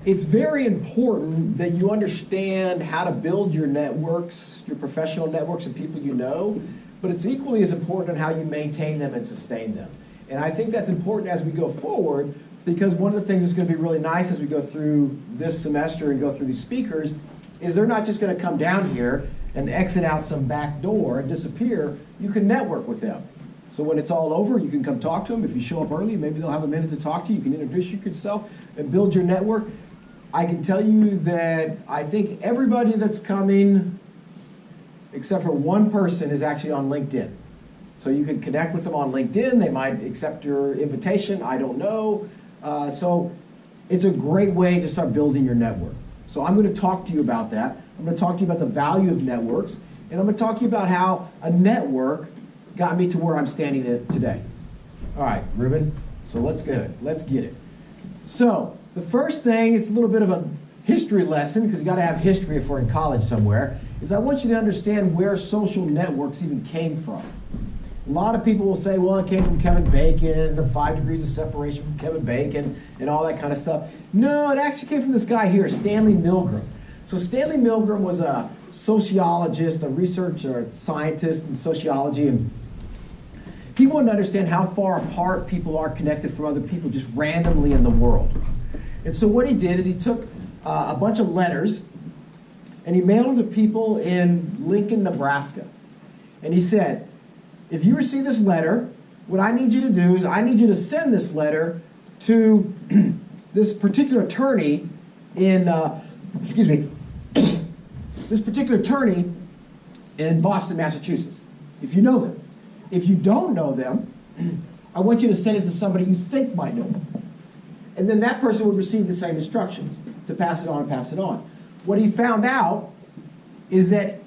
it's very important that you understand how to build your networks, your professional networks and people you know, but it's equally as important on how you maintain them and sustain them. And I think that's important as we go forward, because one of the things that's going to be really nice as we go through this semester and go through these speakers is they're not just going to come down here and exit out some back door and disappear. You can network with them. So when it's all over, you can come talk to them. If you show up early, maybe they'll have a minute to talk to you. You can introduce yourself and build your network. I can tell you that I think everybody that's coming, except for one person, is actually on LinkedIn. So you can connect with them on LinkedIn. They might accept your invitation. I don't know. So it's a great way to start building your network. So I'm going to talk to you about that. I'm going to talk to you about the value of networks. And I'm going to talk to you about how a network got me to where I'm standing today. All right, Ruben. So let's get it. So the first thing is a little bit of a history lesson, because you got to have history if we're in college somewhere, is I want you to understand where social networks even came from. A lot of people will say, well, it came from Kevin Bacon, the 5 degrees of separation from Kevin Bacon, and all that kind of stuff. No, it actually came from this guy here, Stanley Milgram. So Stanley Milgram was a sociologist, a researcher, a scientist in sociology, and he wanted to understand how far apart people are connected from other people just randomly in the world. And so what he did is he took a bunch of letters and he mailed them to people in Lincoln, Nebraska. And he said, if you receive this letter, what I need you to do is I need you to send this letter to this particular attorney in, this particular attorney in Boston, Massachusetts, if you know them. If you don't know them, I want you to send it to somebody you think might know them. And then that person would receive the same instructions to pass it on and pass it on. What he found out is that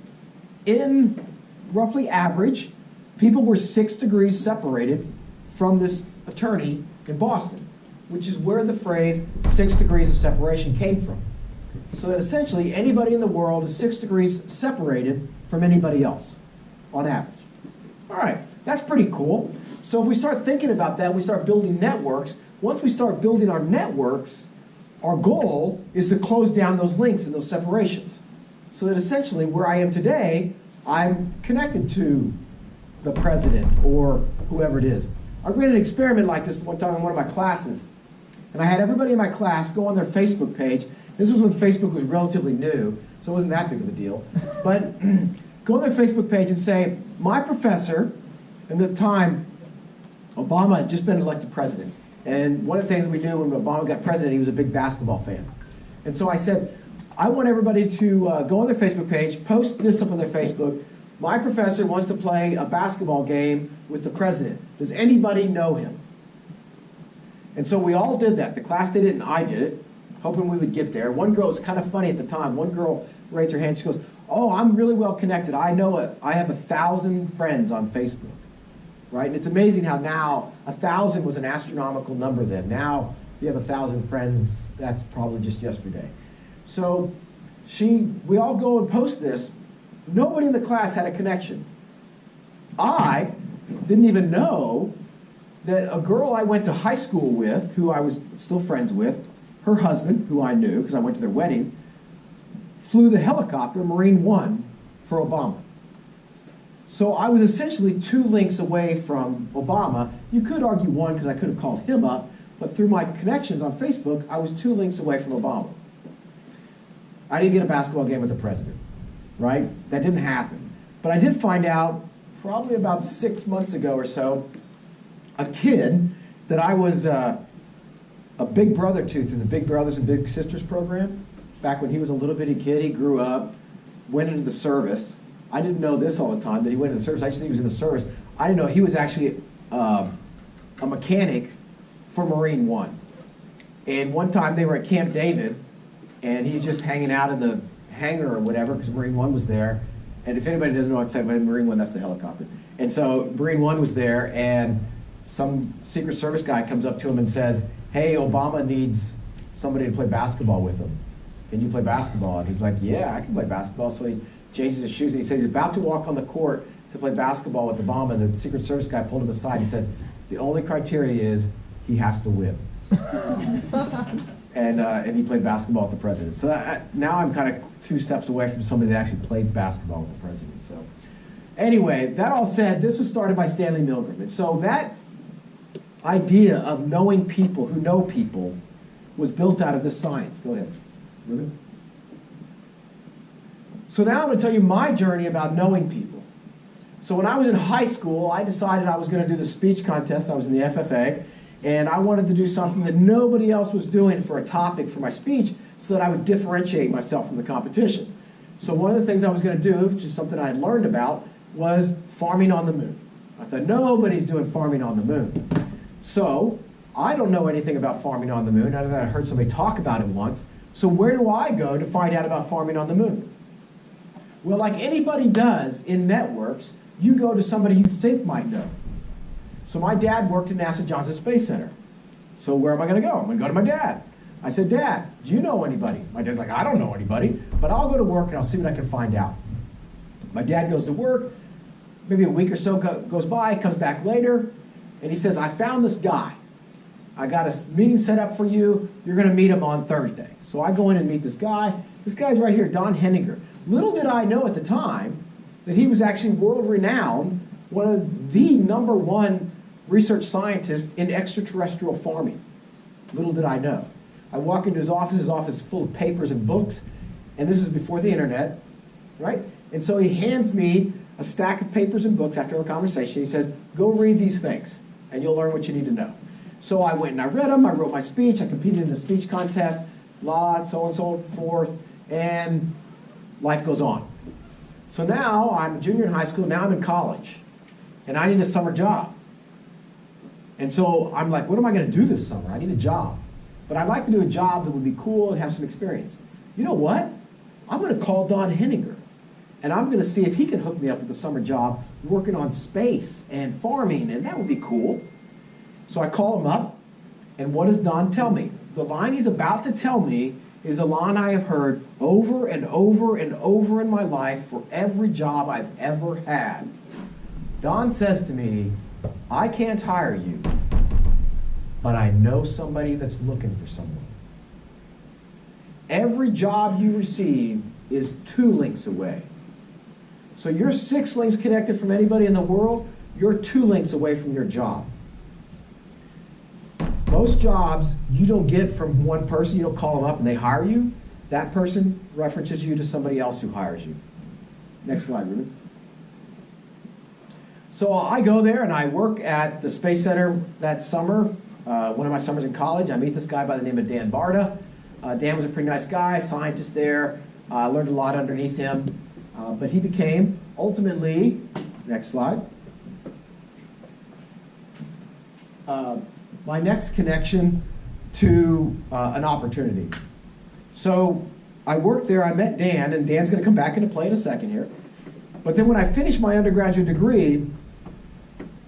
in roughly average, people were 6 degrees separated from this attorney in Boston, which is where the phrase 6 degrees of separation came from. So that essentially anybody in the world is 6 degrees separated from anybody else on average. All right, that's pretty cool. So if we start thinking about that, we start building networks. Once we start building our networks, our goal is to close down those links and those separations. So that essentially where I am today, I'm connected to the president or whoever it is. I ran an experiment like this one time in one of my classes. And I had everybody in my class go on their Facebook page. This was when Facebook was relatively new, so it wasn't that big of a deal. But go on their Facebook page and say, my professor, and at the time, Obama had just been elected president. And one of the things we knew when Obama got president, he was a big basketball fan. And so I said, I want everybody to go on their Facebook page, post this up on their Facebook. My professor wants to play a basketball game with the president. Does anybody know him? And so we all did that. The class did it and I did it, hoping we would get there. One girl, it was kind of funny at the time. One girl raised her hand. She goes, oh, I'm really well connected. I know it. I have 1,000 friends on Facebook. Right? And it's amazing how now 1,000 was an astronomical number then. Now you have 1,000 friends. That's probably just yesterday. So we all go and post this. Nobody in the class had a connection. I didn't even know that a girl I went to high school with, who I was still friends with, her husband, who I knew because I went to their wedding, flew the helicopter Marine One for Obama. So I was essentially 2 links away from Obama. You could argue 1 because I could have called him up, but through my connections on Facebook, I was 2 links away from Obama. I didn't get a basketball game with the president, right? That didn't happen. But I did find out probably about 6 months ago or so, a kid that I was a big brother to through the Big Brothers and Big Sisters program. Back when he was a little bitty kid, he grew up, went into the service. I didn't know this all the time, that he went into the service. I just knew he was in the service. I didn't know he was actually a mechanic for Marine One. And one time they were at Camp David, and he's just hanging out in the hangar or whatever, because Marine One was there. And if anybody doesn't know what I'm saying, but Marine One, that's the helicopter. And so Marine One was there, and some Secret Service guy comes up to him and says, hey, Obama needs somebody to play basketball with him. Can you play basketball? And he's like, yeah, I can play basketball. So he changes his shoes, and he said he's about to walk on the court to play basketball with Obama, and the Secret Service guy pulled him aside and said, the only criteria is he has to win. And he played basketball with the president. So now I'm kind of 2 steps away from somebody that actually played basketball with the president. So anyway, that all said, this was started by Stanley Milgram. And so that idea of knowing people who know people was built out of this science. Go ahead. Ruben? So now I'm going to tell you my journey about knowing people. So when I was in high school, I decided I was going to do the speech contest. I was in the FFA. And I wanted to do something that nobody else was doing for a topic for my speech so that I would differentiate myself from the competition. So one of the things I was going to do, which is something I had learned about, was farming on the moon. I thought, nobody's doing farming on the moon. So I don't know anything about farming on the moon, other than I heard somebody talk about it once. So where do I go to find out about farming on the moon? Well, like anybody does in networks, you go to somebody you think might know. So my dad worked at NASA Johnson Space Center. So where am I going to go? I'm going to go to my dad. I said, Dad, do you know anybody? My dad's like, I don't know anybody, but I'll go to work and I'll see what I can find out. My dad goes to work. Maybe a week or so goes by, comes back later, and he says, I found this guy. I got a meeting set up for you. You're going to meet him on Thursday. So I go in and meet this guy. This guy's right here, Don Henninger. Little did I know at the time that he was actually world-renowned, one of the #1 research scientist in extraterrestrial farming. Little did I know. I walk into his office is full of papers and books, and this is before the internet, right? And so he hands me a stack of papers and books after a conversation. He says, go read these things, and you'll learn what you need to know. So I went and I read them, I wrote my speech, I competed in the speech contest, so and so forth, and life goes on. So now I'm a junior in high school, now I'm in college, and I need a summer job. And so I'm like, what am I going to do this summer? I need a job. But I'd like to do a job that would be cool and have some experience. You know what? I'm going to call Don Henninger. And I'm going to see if he can hook me up with a summer job working on space and farming, and that would be cool. So I call him up, and what does Don tell me? The line he's about to tell me is a line I have heard over and over and over in my life for every job I've ever had. Don says to me, I can't hire you, but I know somebody that's looking for someone. Every job you receive is 2 links away. So you're 6 links connected from anybody in the world, you're 2 links away from your job. Most jobs you don't get from one person, you don't call them up and they hire you. That person references you to somebody else who hires you. Next slide, Ruben. So I go there and I work at the Space Center that summer, one of my summers in college. I meet this guy by the name of Dan Barta. Dan was a pretty nice guy, scientist there. I learned a lot underneath him. But he became, ultimately, next slide, my next connection to an opportunity. So I worked there, I met Dan, and Dan's going to come back into play in a second here. But then when I finished my undergraduate degree,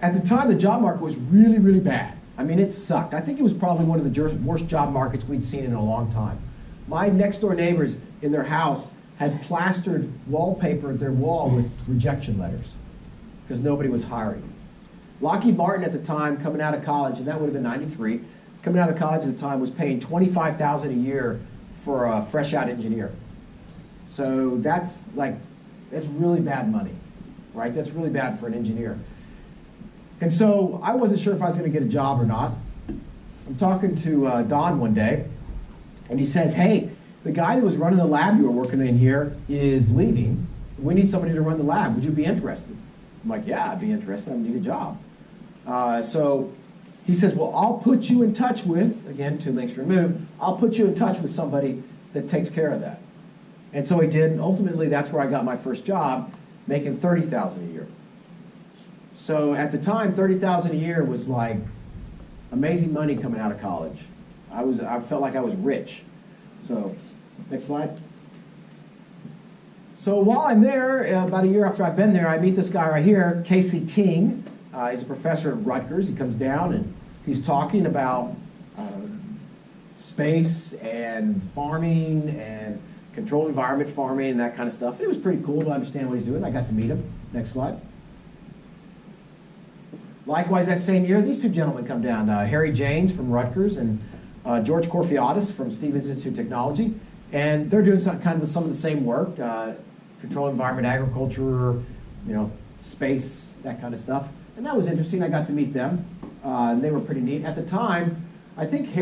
at the time the job market was really, really bad. I mean, it sucked. I think it was probably one of the worst job markets we'd seen in a long time. My next door neighbors in their house had plastered wallpaper at their wall with rejection letters because nobody was hiring. Lockheed Martin at the time, coming out of college, and that would have been '93, coming out of college at the time was paying $25,000 a year for a fresh out engineer. So that's really bad money, right? That's really bad for an engineer. And so I wasn't sure if I was going to get a job or not. I'm talking to Don one day, and he says, hey, the guy that was running the lab you were working in here is leaving. We need somebody to run the lab. Would you be interested? I'm like, yeah, I'd be interested. I need a job. So he says, well, I'll put you in touch with, again, 2 links removed, I'll put you in touch with somebody that takes care of that. And so he did, and ultimately that's where I got my first job, making $30,000 a year. So at the time, $30,000 a year was like amazing money coming out of college. I felt like I was rich. So, next slide. So while I'm there, about a year after I've been there, I meet this guy right here, Casey Ting. He's a professor at Rutgers. He comes down and he's talking about space and farming and controlled environment farming and that kind of stuff. It was pretty cool to understand what he's doing. I got to meet him. Next slide. Likewise, that same year, these 2 gentlemen come down. Harry Janes from Rutgers and George Corfiatis from Stevens Institute of Technology, and they're doing some of the same work, control environment, agriculture, space, that kind of stuff. And that was interesting. I got to meet them, and they were pretty neat. At the time, I think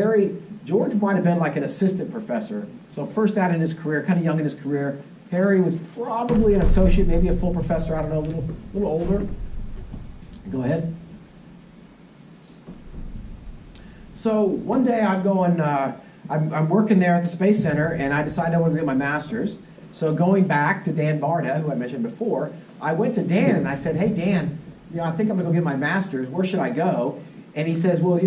George might have been like an assistant professor. So first out in his career, kind of young in his career. Harry was probably an associate, maybe a full professor, I don't know, a little older. Go ahead. So one day I'm working there at the Space Center, and I decided I want to get my master's. So going back to Dan Barda, who I mentioned before, I went to Dan and I said, hey, Dan, I think I'm going to go get my master's. Where should I go? And he says, well,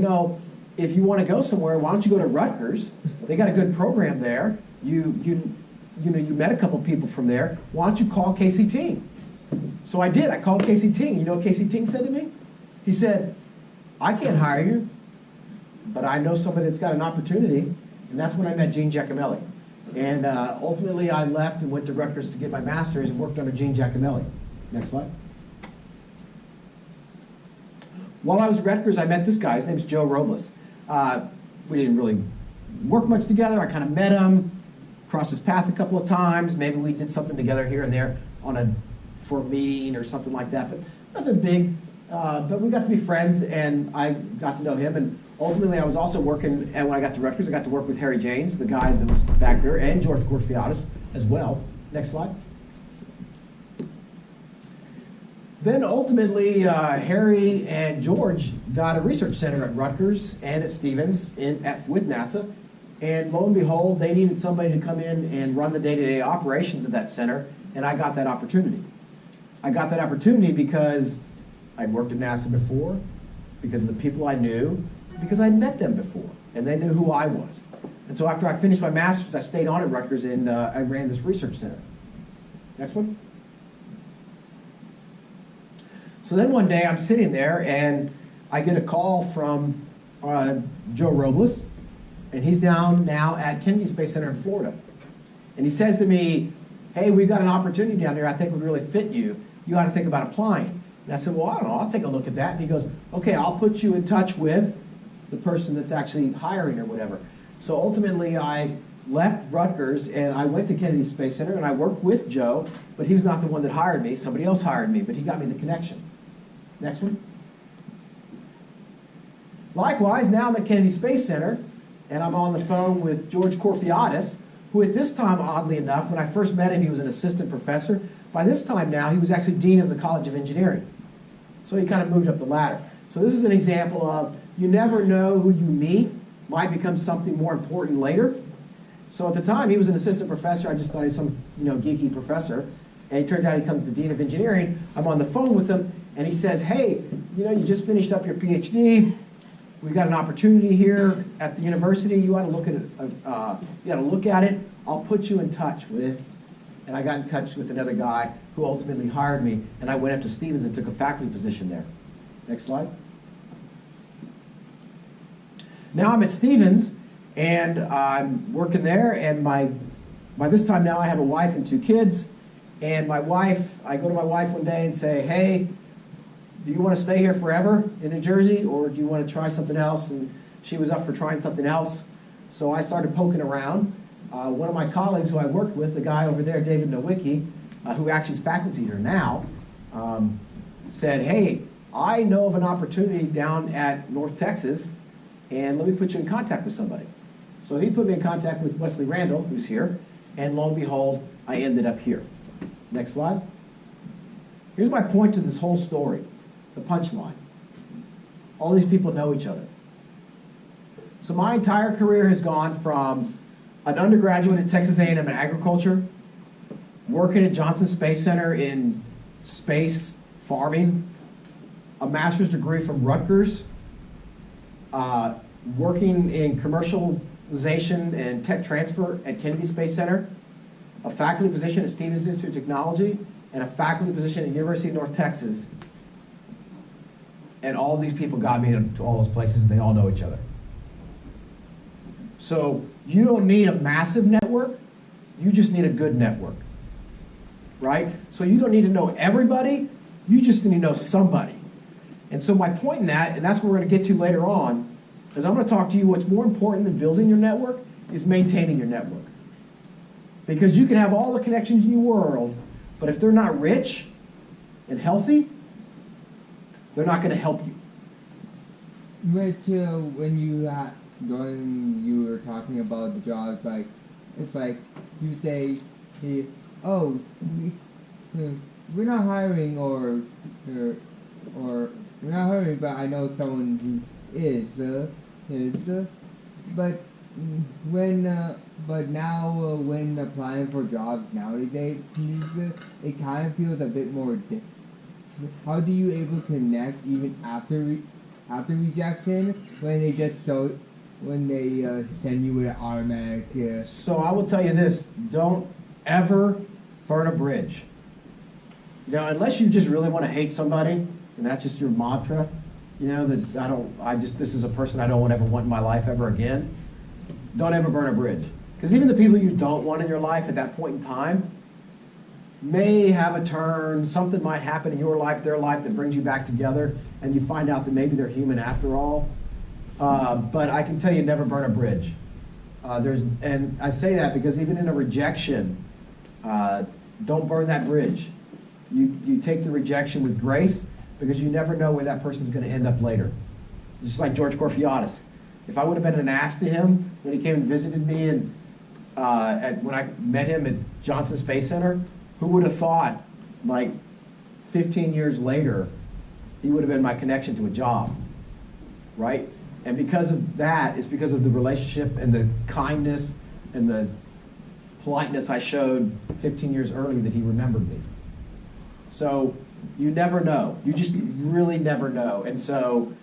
if you want to go somewhere, why don't you go to Rutgers? They got a good program there. You met a couple people from there. Why don't you call Casey Ting? So I did. I called Casey Ting. You know what Casey Ting said to me? He said, I can't hire you, but I know somebody that's got an opportunity. And that's when I met Gene Giacomelli. And ultimately, I left and went to Rutgers to get my master's and worked under Gene Giacomelli. Next slide. While I was at Rutgers, I met this guy. His name's Joe Robles. We didn't really work much together. I kind of met him, crossed his path a couple of times. Maybe we did something together here and there for a meeting or something like that, but nothing big. But we got to be friends, and I got to know him. And ultimately, I was also working, and when I got to Rutgers, I got to work with Harry Janes, the guy that was back there, and George Corfiatis as well. Next slide. Then ultimately, Harry and George got a research center at Rutgers and at Stevens with NASA. And lo and behold, they needed somebody to come in and run the day-to-day operations of that center, and I got that opportunity. I got that opportunity because I'd worked at NASA before, because of the people I knew, because I'd met them before, and they knew who I was. And so after I finished my master's, I stayed on at Rutgers, and I ran this research center. Next one. So then one day I'm sitting there, and I get a call from Joe Robles, and he's down now at Kennedy Space Center in Florida. And he says to me, hey, we've got an opportunity down there I think would really fit you. You ought to think about applying. And I said, well, I don't know, I'll take a look at that. And he goes, okay, I'll put you in touch with the person that's actually hiring or whatever. So ultimately, I left Rutgers, and I went to Kennedy Space Center, and I worked with Joe, but he was not the one that hired me. Somebody else hired me, but he got me the connection. Next one. Likewise, now I'm at Kennedy Space Center, and I'm on the phone with George Corfiatis, who at this time, oddly enough, when I first met him, he was an assistant professor. By this time now, he was actually dean of the College of Engineering. So he kind of moved up the ladder. So this is an example of you never know who you meet might become something more important later. So at the time, he was an assistant professor. I just thought he was some geeky professor. And it turns out he becomes the dean of engineering. I'm on the phone with him, and he says, hey, you just finished up your PhD. We've got an opportunity here at the university. You ought to look at it. You ought to look at it. I'll put you in touch with. And I got in touch with another guy who ultimately hired me, and I went up to Stevens and took a faculty position there. Next slide. Now I'm at Stevens, and I'm working there, and by this time now I have a wife and 2 kids, and I go to my wife one day and say, hey, do you want to stay here forever in New Jersey, or do you want to try something else? And she was up for trying something else, so I started poking around. One of my colleagues who I worked with, the guy over there, David Nowicki, who actually is faculty here now, said, hey, I know of an opportunity down at North Texas, and let me put you in contact with somebody. So he put me in contact with Wesley Randall, who's here, and lo and behold, I ended up here. Next slide. Here's my point to this whole story, the punchline. All these people know each other. So my entire career has gone from an undergraduate at Texas A&M in agriculture, working at Johnson Space Center in space farming, a master's degree from Rutgers, working in commercialization and tech transfer at Kennedy Space Center, a faculty position at Stevens Institute of Technology, and a faculty position at University of North Texas. And all of these people got me to all those places, and they all know each other. So you don't need a massive network, you just need a good network, right? So you don't need to know everybody, you just need to know somebody. And so my point in that, and that's what we're going to get to later on, Because I'm going to talk to you, what's more important than building your network is maintaining your network. Because you can have all the connections in your world, but if they're not rich and healthy, they're not going to help you. But when you were talking about the jobs, like it's like you say, hey, oh, we're not hiring, or we're not hiring, but I know someone who is, but now when applying for jobs nowadays, it kind of feels a bit more difficult. How do you able to connect even after rejection when they send you with an automatic? So I will tell you this: don't ever burn a bridge. You know, unless you just really want to hate somebody, and that's just your mantra. You know that this is a person I don't ever want in my life ever again. Don't ever burn a bridge, because even the people you don't want in your life at that point in time may have a turn. Something might happen in your life, their life, that brings you back together, and you find out that maybe they're human after all. But I can tell you, never burn a bridge. And I say that because even in a rejection, don't burn that bridge. You take the rejection with grace, because you never know where that person's going to end up later. It's just like George Corfiatis. If I would have been an ass to him when he came and visited me, and when I met him at Johnson Space Center, who would have thought, like 15 years later, he would have been my connection to a job, right? And because of that, it's because of the relationship and the kindness and the politeness I showed 15 years early that he remembered me. So you never know. You just really never know. And so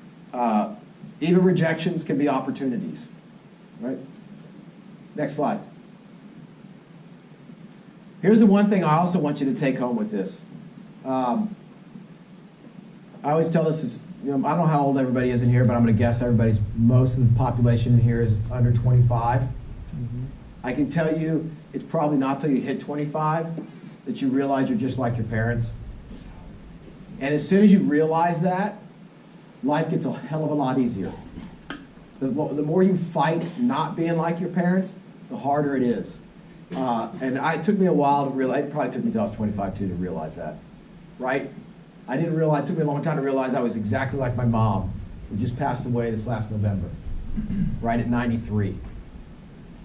even rejections can be opportunities, right? Next slide. Here's the one thing I also want you to take home with this. I always tell this, I don't know how old everybody is in here, but I'm going to guess most of the population in here is under 25. Mm-hmm. I can tell you, it's probably not till you hit 25 that you realize you're just like your parents. And as soon as you realize that, life gets a hell of a lot easier. The more you fight not being like your parents, the harder it is. And it took me a while to realize, it probably took me until I was 25 too to realize that, right? I didn't realize, it took me a long time to realize I was exactly like my mom, who just passed away this last November, right at 93.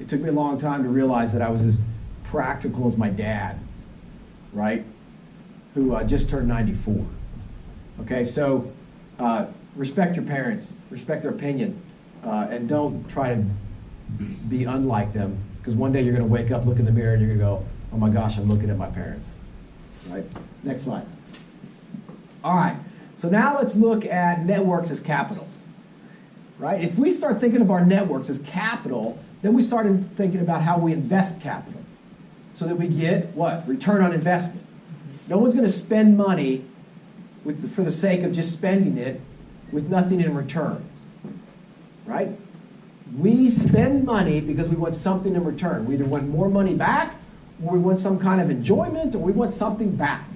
It took me a long time to realize that I was as practical as my dad, right? Who just turned 94. Okay, so respect your parents, respect their opinion, and don't try to be unlike them, because one day you're going to wake up, look in the mirror, and you're going to go, oh my gosh, I'm looking at my parents, right? Next slide. All right, so now let's look at networks as capital, right? If we start thinking of our networks as capital, then we start thinking about how we invest capital so that we get, what? Return on investment. No one's going to spend money for the sake of just spending it with nothing in return, right? We spend money because we want something in return. We either want more money back, or we want some kind of enjoyment, or we want something back.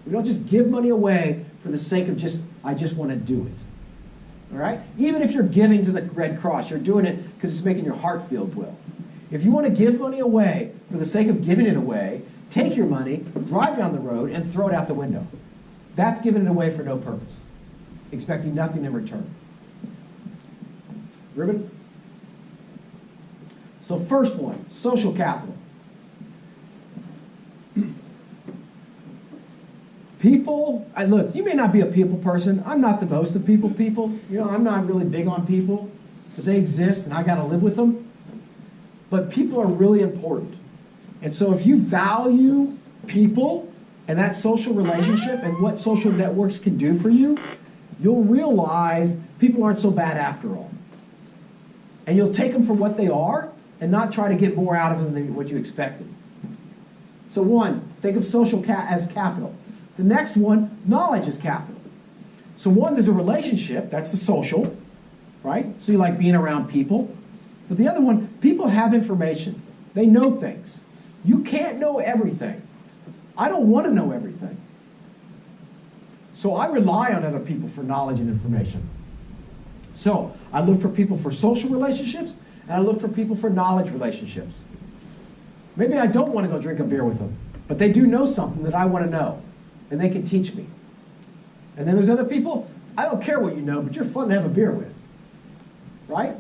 We don't just give money away for the sake of I just want to do it. All right? Even if you're giving to the Red Cross, you're doing it because it's making your heart feel well. If you want to give money away for the sake of giving it away, take your money, drive down the road, and throw it out the window. That's giving it away for no purpose, expecting nothing in return. Ruben? So first one, social capital. People, look, you may not be a people person. I'm not the most of people. You know, I'm not really big on people, but they exist and I got to live with them. But people are really important. And so if you value people and that social relationship and what social networks can do for you, you'll realize people aren't so bad after all. And you'll take them for what they are and not try to get more out of them than what you expected. So one, think of social as capital. The next one, knowledge is capital. So one, there's a relationship, that's the social, right? So you like being around people. But the other one, people have information. They know things. You can't know everything. I don't want to know everything. So I rely on other people for knowledge and information. So I look for people for social relationships, and I look for people for knowledge relationships. Maybe I don't want to go drink a beer with them, but they do know something that I want to know, and they can teach me. And then there's other people, I don't care what you know, but you're fun to have a beer with, right?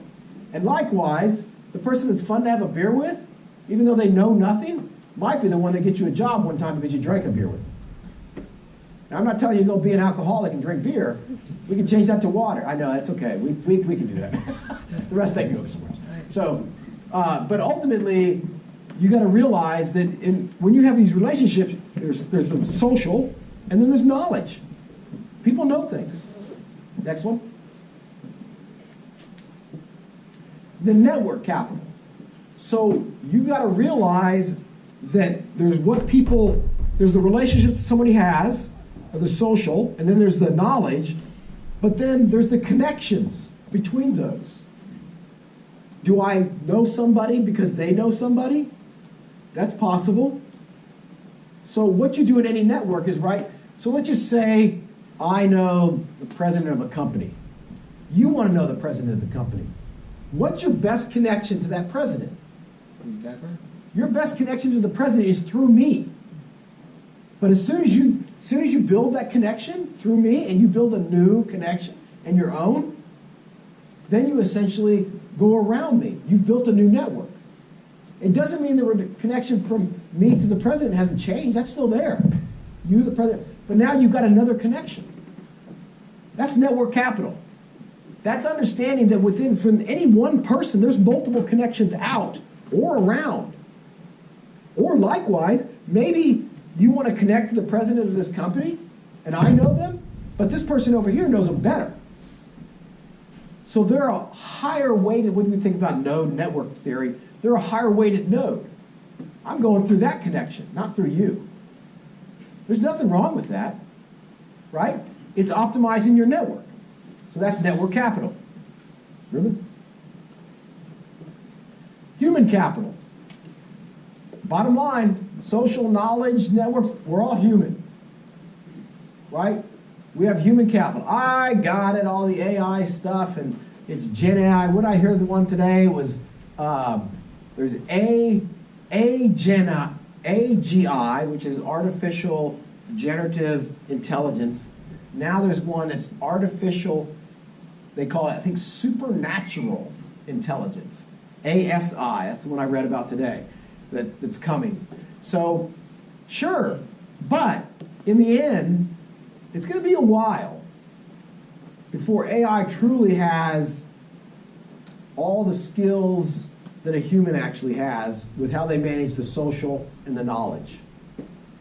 And likewise, the person that's fun to have a beer with, even though they know nothing, might be the one that gets you a job one time because you drank a beer with them. Now, I'm not telling you to go be an alcoholic and drink beer. We can change that to water. I know, that's okay. We can do that. The rest they can go somewhere else. So, but ultimately, you got to realize that when you have these relationships, there's the social, and then there's knowledge. People know things. Next one. The network capital. So you got to realize that there's the relationships somebody has, or the social, and then there's the knowledge, but then there's the connections between those. Do I know somebody because they know somebody? That's possible. So what you do in any network is, right, so let's just say I know the president of a company. You want to know the president of the company. What's your best connection to that president? Your best connection to the president is through me. But as soon as you build that connection through me and you build a new connection and your own, then you essentially go around me. You've built a new network. It doesn't mean the connection from me to the president hasn't changed. That's still there. You, the president. But now you've got another connection. That's network capital. That's understanding that from any one person, there's multiple connections out or around. Or likewise, maybe you want to connect to the president of this company, and I know them, but this person over here knows them better. So they're a higher weighted, when we think about node network theory, they're a higher weighted node. I'm going through that connection, not through you. There's nothing wrong with that, right? It's optimizing your network. So that's network capital. Ruben? Human capital. Bottom line, social knowledge networks, we're all human, right? We have human capital. I got it, all the AI stuff, and it's Gen AI. What I heard the one today was there's AGI, which is artificial generative intelligence. Now there's one that's artificial, they call it, I think, supernatural intelligence. ASI, that's the one I read about today, that's coming. So, sure, but in the end, it's going to be a while before AI truly has all the skills that a human actually has with how they manage the social and the knowledge.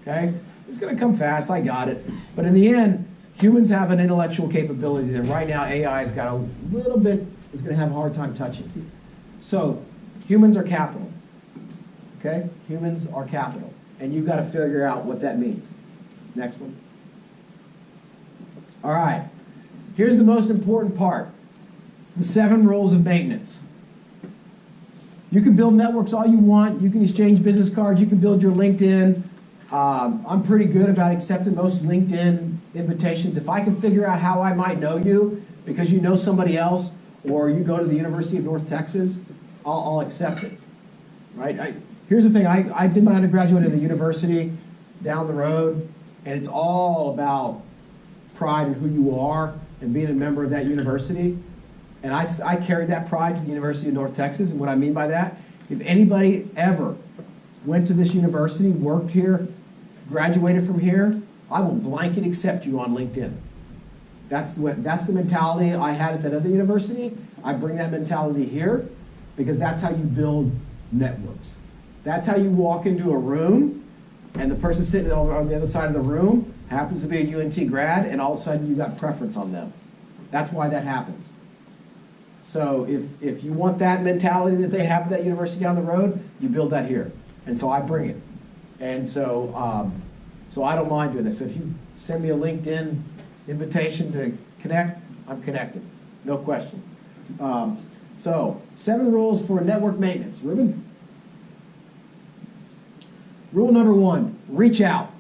Okay? It's going to come fast, I got it. But in the end, humans have an intellectual capability that right now AI has got a little bit, is going to have a hard time touching. So, humans are capital. Okay? Humans are capital. And you've got to figure out what that means. Next one. All right. Here's the most important part. The 7 rules of maintenance. You can build networks all you want. You can exchange business cards. You can build your LinkedIn. I'm pretty good about accepting most LinkedIn invitations. If I can figure out how I might know you because you know somebody else or you go to the University of North Texas, I'll accept it. Right? Here's the thing. I did my undergraduate at a university down the road, and it's all about pride in who you are and being a member of that university. And I carried that pride to the University of North Texas. And what I mean by that, if anybody ever went to this university, worked here, graduated from here, I will blanket accept you on LinkedIn. That's the mentality I had at that other university. I bring that mentality here because that's how you build networks. That's how you walk into a room and the person sitting on the other side of the room happens to be a UNT grad, and all of a sudden you got preference on them. That's why that happens. So if you want that mentality that they have at that university down the road, you build that here. And so I bring it. And so I don't mind doing this. So if you send me a LinkedIn invitation to connect, I'm connected. No question. So 7 rules for network maintenance. Ruben? Rule number 1, reach out.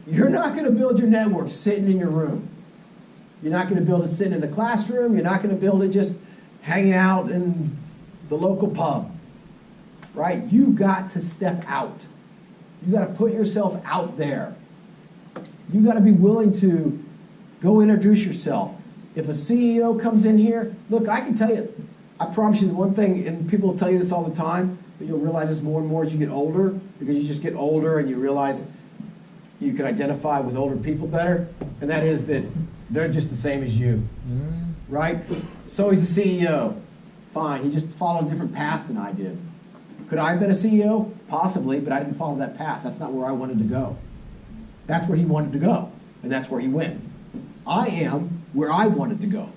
You're not going to build your network sitting in your room. You're not going to build it sitting in the classroom. You're not going to build it just hanging out in the local pub, right? You got to step out. You got to put yourself out there. You got to be willing to go introduce yourself. If a CEO comes in here, look, I can tell you, I promise you the one thing, and people will tell you this all the time, but you'll realize this more and more as you get older, because you just get older and you realize you can identify with older people better, and that is that they're just the same as you, right? So he's a CEO. Fine, he just followed a different path than I did. Could I have been a CEO? Possibly, but I didn't follow that path. That's not where I wanted to go. That's where he wanted to go, and that's where he went. I am where I wanted to go.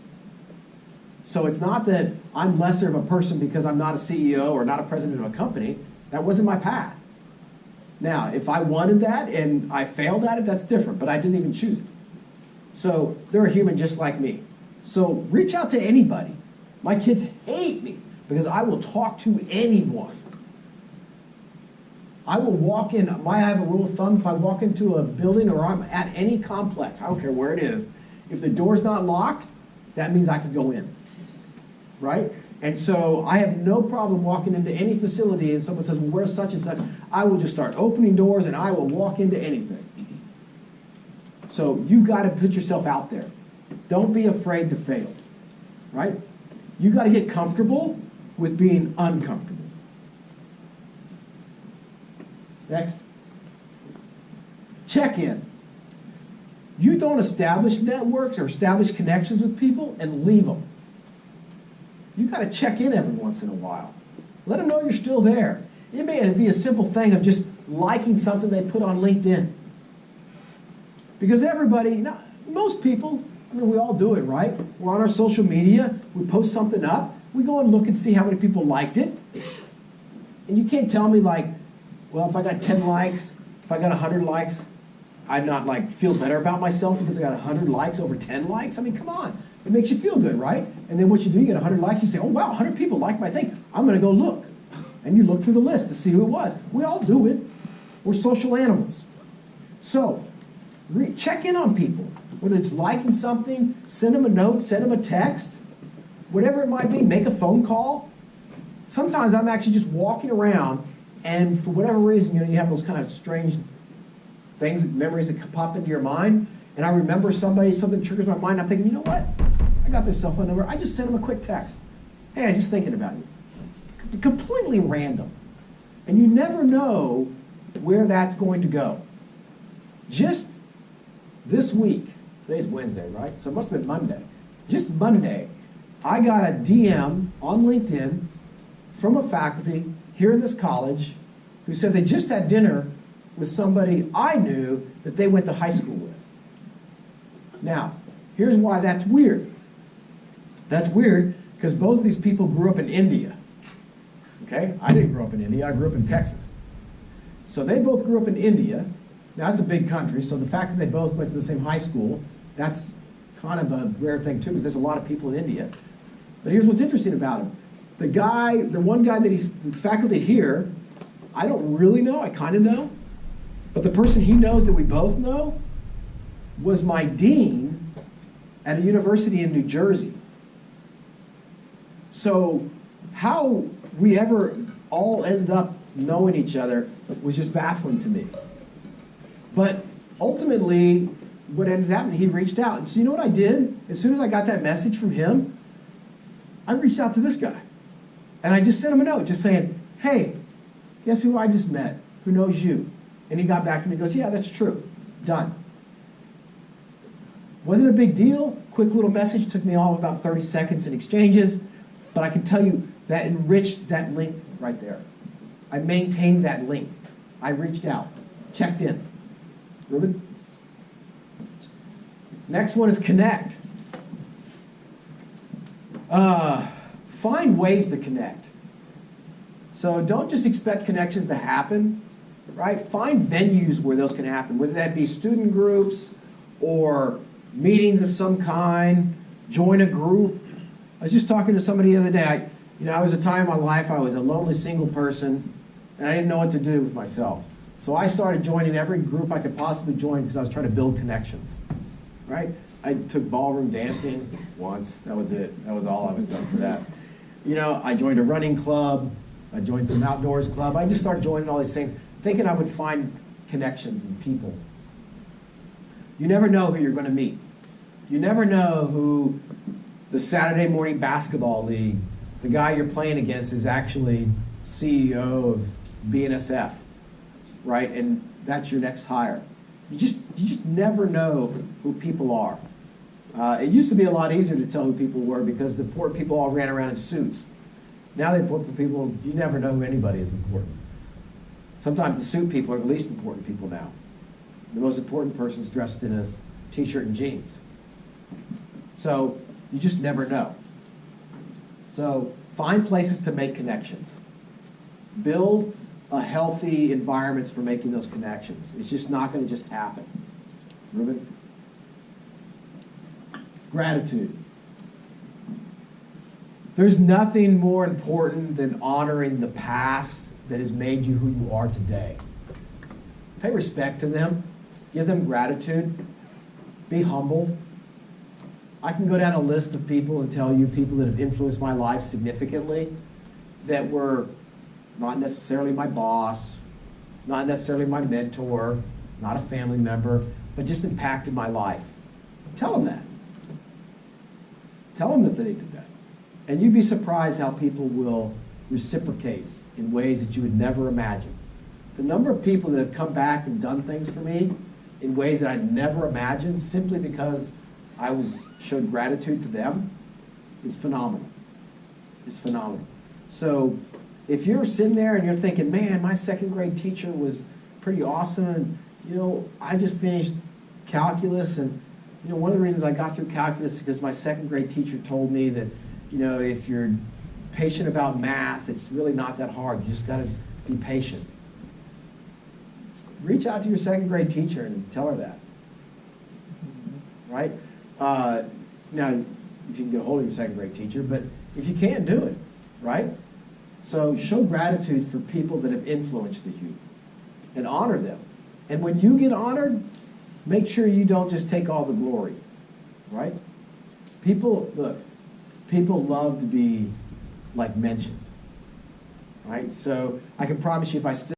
So it's not that I'm lesser of a person because I'm not a CEO or not a president of a company. That wasn't my path. Now, if I wanted that and I failed at it, that's different, but I didn't even choose it. So they're a human just like me. So reach out to anybody. My kids hate me because I will talk to anyone. I will walk in, I have a rule of thumb, if I walk into a building or I'm at any complex, I don't care where it is, if the door's not locked, that means I can go in, right? And so I have no problem walking into any facility and someone says, well, where's such and such? I will just start opening doors and I will walk into anything. So you got to put yourself out there. Don't be afraid to fail, right? You got to get comfortable with being uncomfortable. Next. Check in. You don't establish networks or establish connections with people and leave them. You got to check in every once in a while. Let them know you're still there. It may be a simple thing of just liking something they put on LinkedIn. Because everybody, most people, I mean, we all do it, right? We're on our social media, we post something up, we go and look and see how many people liked it. And you can't tell me like, well, if I got 10 likes, if I got 100 likes, I'd not like feel better about myself because I got 100 likes over 10 likes. I mean, come on. It makes you feel good, right? And then what you do, you get 100 likes, you say, oh wow, 100 people liked my thing. I'm going to go look. And you look through the list to see who it was. We all do it. We're social animals. So, check in on people. Whether it's liking something, send them a note, send them a text, whatever it might be, make a phone call. Sometimes I'm actually just walking around and for whatever reason, you have those kind of strange things, memories that pop into your mind, and I remember something triggers my mind, I'm thinking, you know what? I got their cell phone number, I just sent them a quick text. Hey, I was just thinking about you. Completely random. And you never know where that's going to go. Just this week, today's Wednesday, right? So it must have been Monday. Just Monday, I got a DM on LinkedIn from a faculty here in this college who said they just had dinner with somebody I knew that they went to high school with. Now, here's why that's weird. That's weird because both of these people grew up in India. Okay? I didn't grow up in India, I grew up in Texas. So they both grew up in India. Now, that's a big country, so the fact that they both went to the same high school, that's kind of a rare thing too, because there's a lot of people in India. But here's what's interesting about him. The one guy that he's the faculty here, I don't really know, I kind of know, but the person he knows that we both know was my dean at a university in New Jersey. So how we ever all ended up knowing each other was just baffling to me. But ultimately, what ended up happening, he reached out. And so you know what I did? As soon as I got that message from him, I reached out to this guy. And I just sent him a note just saying, hey, guess who I just met? Who knows you? And he got back to me and goes, yeah, that's true. Done. Wasn't a big deal. Quick little message. Took me all of about 30 seconds in exchanges. But I can tell you that enriched that link right there. I maintained that link. I reached out. Checked in. Ruben? Next one is connect. Find ways to connect. So don't just expect connections to happen, right? Find venues where those can happen, whether that be student groups or meetings of some kind, join a group. I was just talking to somebody the other day. I was a time in my life I was a lonely single person and I didn't know what to do with myself. So I started joining every group I could possibly join because I was trying to build connections, right? I took ballroom dancing once. That was it. That was all I was done for that. You know, I joined a running club. I joined some outdoors club. I just started joining all these things, thinking I would find connections and people. You never know who you're going to meet. You never know who the Saturday morning basketball league, the guy you're playing against is actually CEO of BNSF, right? And that's your next hire. You just never know who people are. It used to be a lot easier to tell who people were because the important people all ran around in suits. Now the important people, you never know who anybody is important. Sometimes the suit people are the least important people now. The most important person is dressed in a t-shirt and jeans. So you just never know. So find places to make connections. Build a healthy environments for making those connections. It's just not going to just happen. Ruben? Gratitude. There's nothing more important than honoring the past that has made you who you are today. Pay respect to them. Give them gratitude. Be humble. I can go down a list of people and tell you people that have influenced my life significantly that were not necessarily my boss, not necessarily my mentor, not a family member, but just impacted my life. Tell them that. Tell them that they did that. And you'd be surprised how people will reciprocate in ways that you would never imagine. The number of people that have come back and done things for me in ways that I never imagined simply because I showed gratitude to them is phenomenal. It's phenomenal. So if you're sitting there and you're thinking, man, my second grade teacher was pretty awesome, and you know, I just finished calculus, and you know, one of the reasons I got through calculus is because my second grade teacher told me that, you know, if you're patient about math, it's really not that hard. You just got to be patient. Reach out to your second grade teacher and tell her that. Right? Now, if you can get a hold of your second grade teacher, but if you can't, do it. Right? So show gratitude for people that have influenced you and honor them. And when you get honored, make sure you don't just take all the glory. Right? People love to be like mentioned. Right? So I can promise you if I still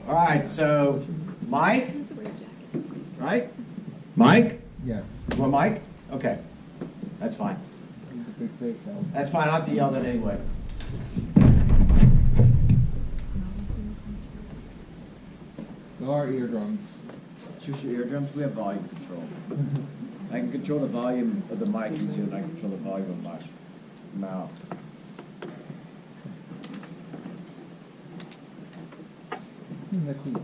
All right, so Mike, right? Mike? Yeah. You want Mike? Okay, that's fine. Big face, though. That's fine, I'll have to yell that anyway. There are eardrums. Choose your eardrums, we have volume control. I can control the volume of the mic easier than I can control the volume of my mouth. Let's see.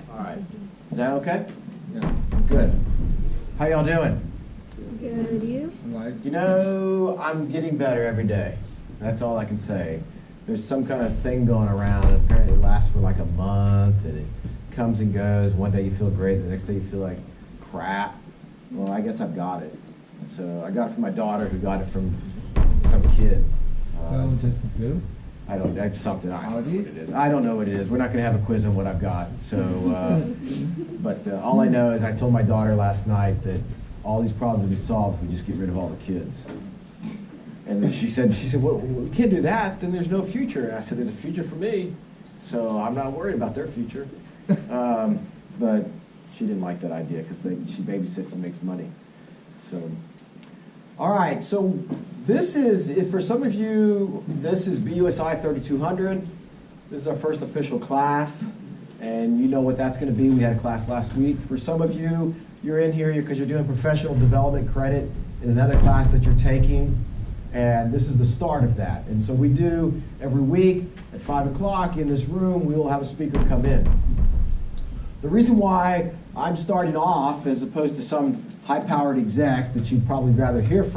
All right, is that okay? Yeah. Good. How y'all doing? Good, you? Like, You know, I'm getting better every day. That's all I can say. There's some kind of thing going around. Apparently it lasts for like a month and it comes and goes. One day you feel great, the next day you feel like crap. Well, I guess I've got it. So I got it from my daughter who got it from some kid. just the flu? I don't, that's something, I don't know what Allergies? it is. I don't know what it is. We're not gonna have a quiz on what I've got, so, but all I know is I told my daughter last night that all these problems will be solved if we just get rid of all the kids. And then she said, well, we can't do that, then there's no future. And I said, there's a future for me, so I'm not worried about their future. But she didn't like that idea because she babysits and makes money. So, all right, so this is, if for some of you, this is BUSI 3200. This is our first official class, and you know what that's going to be. We had a class last week. For some of you, you're in here because you're doing professional development credit in another class that you're taking, and this is the start of that. And so we do every week at 5 o'clock in this room, we will have a speaker come in. The reason why I'm starting off as opposed to some high-powered exec that you'd probably rather hear from